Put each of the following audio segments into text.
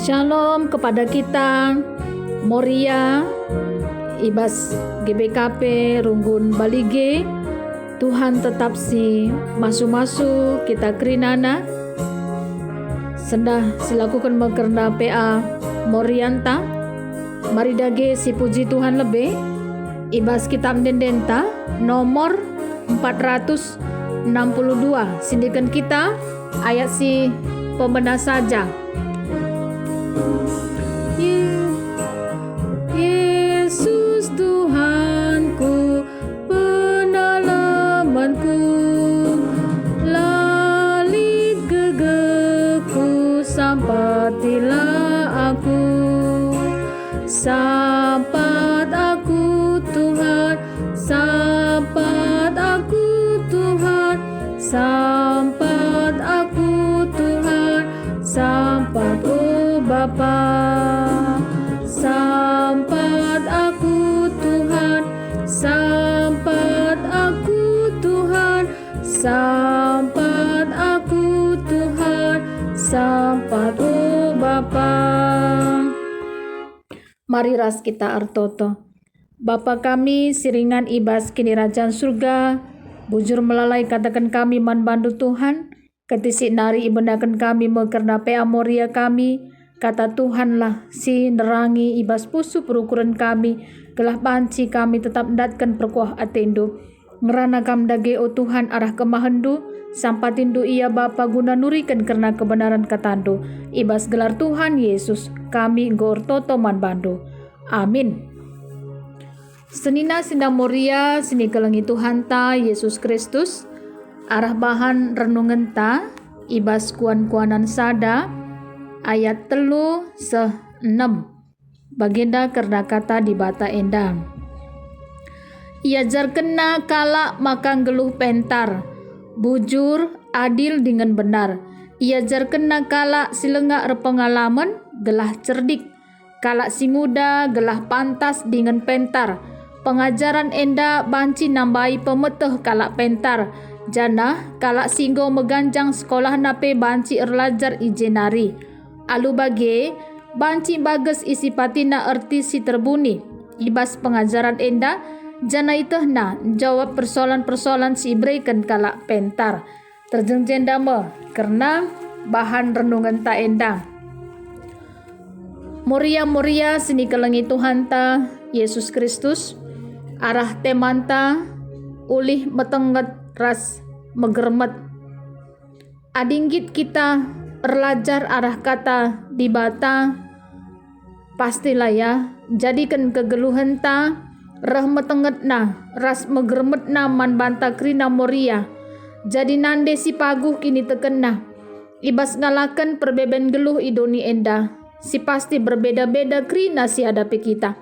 Shalom kepada kita, Moria, Ibas GBKP, Runggun Balige. Tuhan tetap si masu-masu kita kerinana. Sendah silakukan bekerna PA Morianta. Mari dage si puji Tuhan lebih. Ibas kitab dendenta nomor 462. Sindikan kita ayat si pembenar saja. Yesus Tuhanku, penalamanku, lalit gegeku, sampatilah aku, sampat aku Tuhan, sampat aku Tuhan, sampat aku Tuhan, sampat oh Bapa, sampat aku Tuhan, sampat aku Tuhan, sampat aku Tuhan, sampat oh Bapa. Mari ras kita artoto. Bapa kami siringan ibas kini rajaan surga, bujur melalai katakan kami man bandu Tuhan, ketisik nari ibendakan kami mekerna pea Moria kami, kata Tuhanlah si nerangi ibas pusu perukuran kami, gelah banci kami tetap datkan perkuah atendo, ngerana kam dage o Tuhan arah kemahendu, sampatindu ia Bapa guna nurikan karena kebenaran katando, ibas gelar Tuhan Yesus, kami ngor toto man bandu. Amin. Senina sinda Moria, sini kelengi Tuhan ta Yesus Kristus, arah bahan renungan ta, ibas kuan-kuanan sada, ayat 3:6. Baginda karena kata di bata endang. Ia jar kena kala makang geluh pentar, bujur adil dengan benar. Ia jar kena kala silengak repengalaman, gelah cerdik. Kala si muda gelah pantas dengan pentar. Pengajaran enda banci nambai pemeteh kala pentar. Jana kala singgo meganjang sekolah nape banci erlajar ijenari. Alu bage banci bagus isi patina erti si terbuni. Ibas pengajaran enda jana itehna jawab persoalan-persoalan si ibrekan kala pentar. Terjeng jenda me karena bahan renungan ta enda. Moria sini kelengi Tuhan ta Yesus Kristus, arah temanta ulih metenget ras megermet. Adinggit kita erlajar arah kata di bata, pastilah ya, jadikan kegeluhan ta, rah metenget na, ras megermet na man banta krina Moria. Jadi nande si paguh kini tekena, ibas ngalakan perbeben geluh idoni enda. Si pasti berbeda-beda krina si hadapi kita.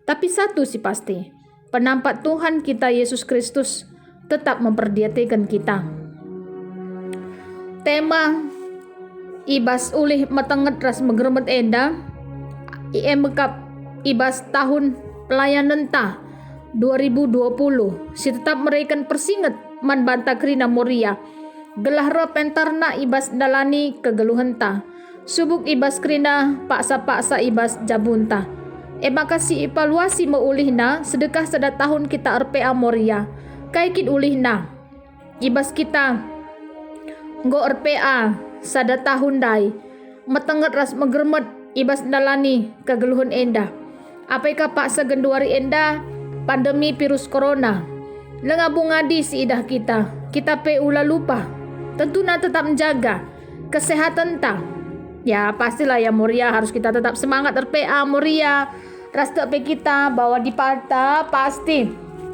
Tapi satu si pasti, penampak Tuhan kita Yesus Kristus tetap memperdiatikan kita. Tema ibas ulih metenget ras megermet enda, IMKAP ibas tahun pelayanan ta 2020, si tetap meraikan persinget man banta krina Moria. Gelah ro pentarna ibas dalani kegeluhan ta. Subuk ibas krina paksa-paksa ibas jabunta. Makasih evaluasi meulihna sedekah sada tahun kita RPA Moria. Kaikit ulihna. Ibas kita nggo RPA sada tahun dai. Metenget ras megermet ibas dalani kegeluhan enda. Apakah paksa genduari enda pandemi virus corona. Lengabungadi si idah kita. Kita pe ula lupa. Tentuna tetap menjaga kesehatan ta. Ya pastilah ya Moria, harus kita tetap semangat RPA Moria. Rasta pe kita bahwa di parta pasti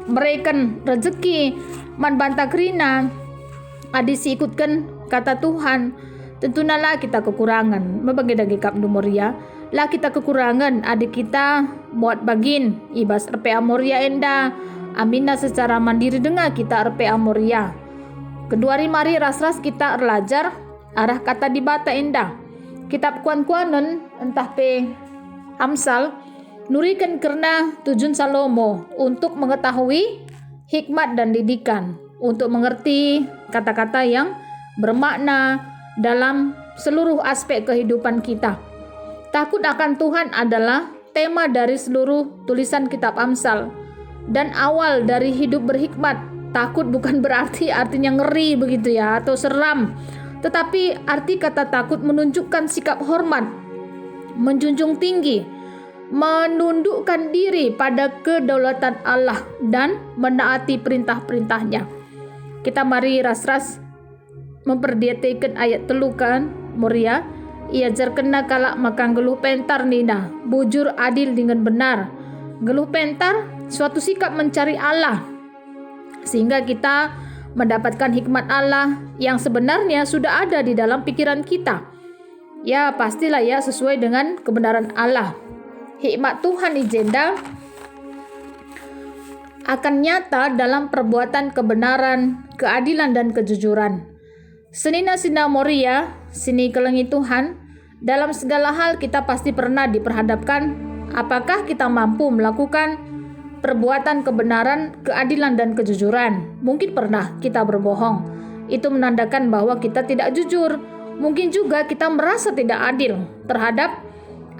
mereken rezeki man banta krina. Adisi ikutkan kata Tuhan. Tentunya lah kita kekurangan. Membagi dagi kapdu Moria. Lah kita kekurangan adik kita buat bagin ibas RPA Moria enda. Amina secara mandiri dengar kita RPA Moria. Kedua hari mari ras-ras kita erlajar arah kata di bata enda. Kitab kuan-kuanan entah pe Amsal nurikan karena tujuan Salomo untuk mengetahui hikmat dan didikan, untuk mengerti kata-kata yang bermakna dalam seluruh aspek kehidupan kita. Takut akan Tuhan adalah tema dari seluruh tulisan kitab Amsal dan awal dari hidup berhikmat. Takut bukan berarti artinya ngeri begitu ya, atau seram. Tetapi arti kata takut menunjukkan sikap hormat, menjunjung tinggi, menundukkan diri pada kedaulatan Allah dan menaati perintah-perintahnya. Kita mari ras-ras memperdiatakan ayat telukan Moria. Ia jar kena kalak makang geluh pentar nina, bujur adil dengan benar. Geluh pentar suatu sikap mencari Allah, sehingga kita mendapatkan hikmat Allah yang sebenarnya sudah ada di dalam pikiran kita. Ya pastilah ya, sesuai dengan kebenaran Allah. Hikmat Tuhan ijenda akan nyata dalam perbuatan kebenaran, keadilan dan kejujuran. Senina sina Moria, sini kelengi Tuhan, dalam segala hal kita pasti pernah diperhadapkan apakah kita mampu melakukan perbuatan kebenaran, keadilan dan kejujuran. Mungkin pernah kita berbohong. Itu menandakan bahwa kita tidak jujur. Mungkin juga kita merasa tidak adil terhadap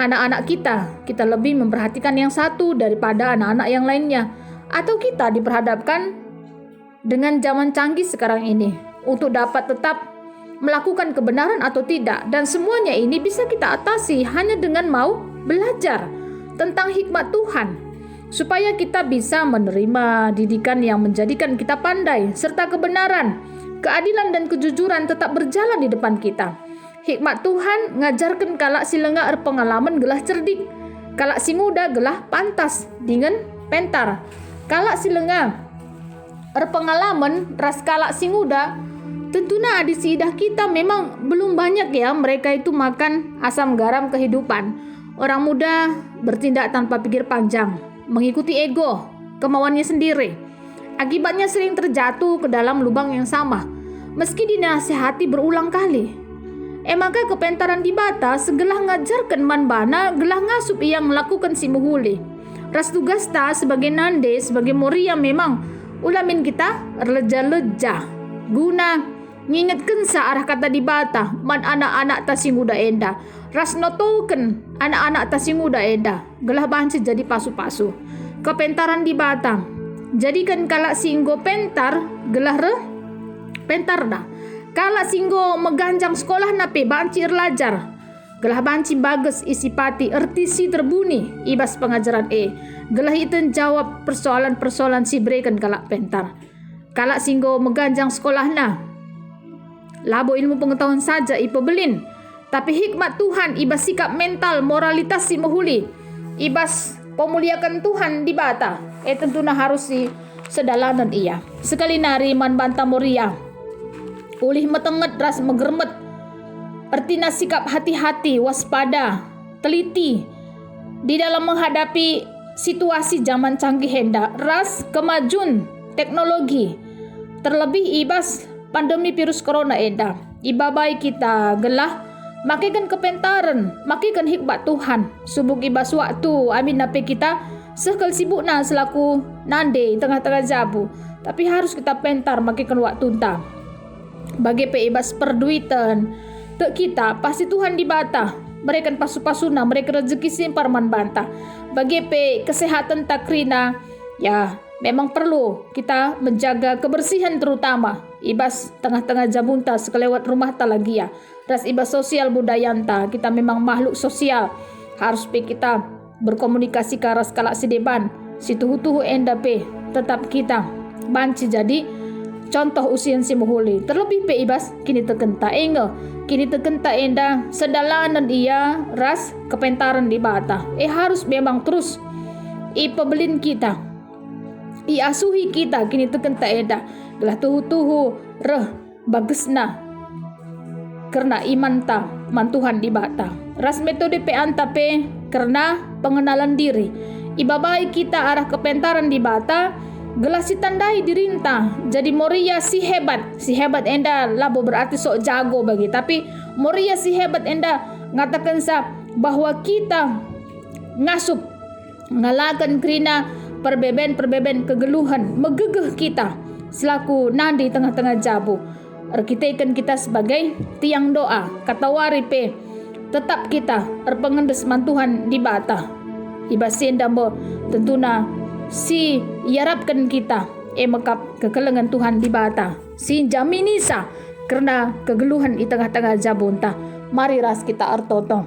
anak-anak kita. Kita lebih memperhatikan yang satu daripada anak-anak yang lainnya. Atau kita diperhadapkan dengan zaman canggih sekarang ini untuk dapat tetap melakukan kebenaran atau tidak. Dan semuanya ini bisa kita atasi hanya dengan mau belajar tentang hikmat Tuhan, supaya kita bisa menerima didikan yang menjadikan kita pandai, serta kebenaran, keadilan dan kejujuran tetap berjalan di depan kita. Hikmat Tuhan ngajarkan kalak si lengah pengalaman gelah cerdik, kalak si muda gelah pantas dengan pentar. Kalak si lengah pengalaman ras kalak si muda, tentunya adik siidah kita memang belum banyak ya mereka itu makan asam garam kehidupan. Orang muda bertindak tanpa pikir panjang, mengikuti ego, kemauannya sendiri. Akibatnya sering terjatuh ke dalam lubang yang sama, meski dinasihati berulang kali. Maka kepentaran di bata segelah ngajarkan manbana gelah ngasup yang melakukan si muhuli. Ras tugas ta sebagai nande, sebagai Moria memang ulamin kita leja-leja guna ngingetkan searah kata di bata man anak-anak tasi muda enda. Ras notoken anak-anak tasi muda enda gelah banci jadi pasu-pasu. Kepentaran di bata jadikan kalak singgo pentar gelah pentar dah. Kalak singgo meganjang sekolah nape banci erlajar gelah banci bagus isi pati ertisi terbuni ibas pengajaran gelah iten jawab persoalan-persoalan si brekan kalak pentar. Kalak singgo meganjang sekolah na labo ilmu pengetahuan saja ipebelin, tapi hikmat Tuhan ibas sikap mental moralitas si muhuli, ibas pemuliakan Tuhan di bata. Tentunya harus si sedalanan ia. Sekali nari man banta Moria, ulih metenget ras megermet, artinya sikap hati-hati, waspada, teliti di dalam menghadapi situasi zaman canggih hendak, ras kemajuan teknologi, terlebih ibas pandemi virus corona eda. Ibabai kita gelah makikan kepentaran, makikan hikmat Tuhan. Subuk ibas waktu amin nape kita sekal sibuk na selaku nande tengah-tengah jabu. Tapi harus kita pentar makikan waktu entah. Bagi pe ibas perduitan tek kita pasti Tuhan di bata. Mereka pasu-pasuna, mereka rezeki simparman bantah. Bagi pe kesehatan takrina ya memang perlu kita menjaga kebersihan terutama ibas tengah-tengah jabunta sekelewat rumah talagia. Ras ibas sosial budayanta, kita memang makhluk sosial. Harus pe kita berkomunikasi ke aras kalak sideban. Si tuhu-tuhu enda pe tetap kita banci jadi contoh usian si muhuli. Terlebih pe ibas kini tekenta kini tekenta enda sedalanan ia ras kepentaran di bata. Harus memang terus ipebelin kita, iasuhi kita kini teken tak eda gelah tuhu-tuhu reh bagusna karena iman ta man Tuhan di bata. Ras metode pe anta pe karena pengenalan diri. Ibabai kita arah kepentaran di bata gelah si tandai dirinta jadi Moria si hebat enda labo berarti sok jago bagi, tapi Moria si hebat enda ngatakan sa bahwa kita ngasup ngalakan krina perbeben kegeluhan megegeh kita selaku nandi tengah-tengah jabu. Kita ikan kita sebagai tiang doa kata wari pe tetap kita erpengendes mantuhan di bata. Ibas senda mo tentuna si yarapkan kita mekap kekelengan Tuhan di bata. Si jaminisa karena kegeluhan di tengah-tengah jabunta. Mari ras kita artoto.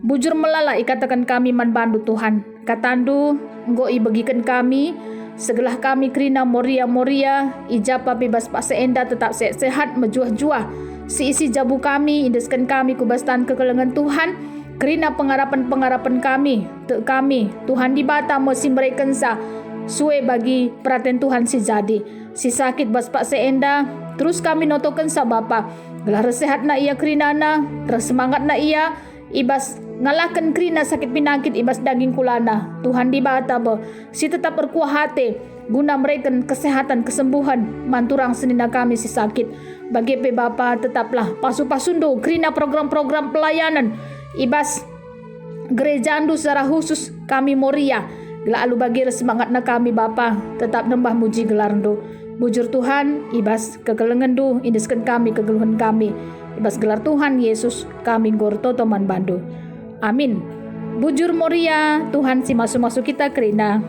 Bujur melala ikatakan kami manbandu Tuhan. Katandu enggo ibagikan kami segelah kami krina moria ijapa bebas pak seenda tetap sehat mejuah-juah. Si isi jabu kami indeskan kami kubastan kekelengan Tuhan. Kerina pengharapan kami, Tuhan di bata mo simberikan sa suwe bagi perhatian Tuhan si jadi. Si sakit bas pak seenda, terus kami notokan sa Bapa. Gelar sehat na ia kerina na, semangat na ia, ibas ngalahkan kerina sakit penyakit ibas daging kulana. Tuhan di bata bo, si tetap berkuah hati, guna mereka kesehatan kesembuhan, manturang senina kami si sakit. Bagi pe Bapa tetaplah pasu-pasundo kerina program-program pelayanan. Ibas gereja andu secara khusus kami Moria gela alu bagi semangat na kami Bapa tetap nembah muji gelarndo bujur Tuhan ibas kegelengan du indeskan kami kegeluhan kami ibas gelar Tuhan Yesus kami gortoto man bandu amin bujur Moria Tuhan si masuk-masuk kita kerina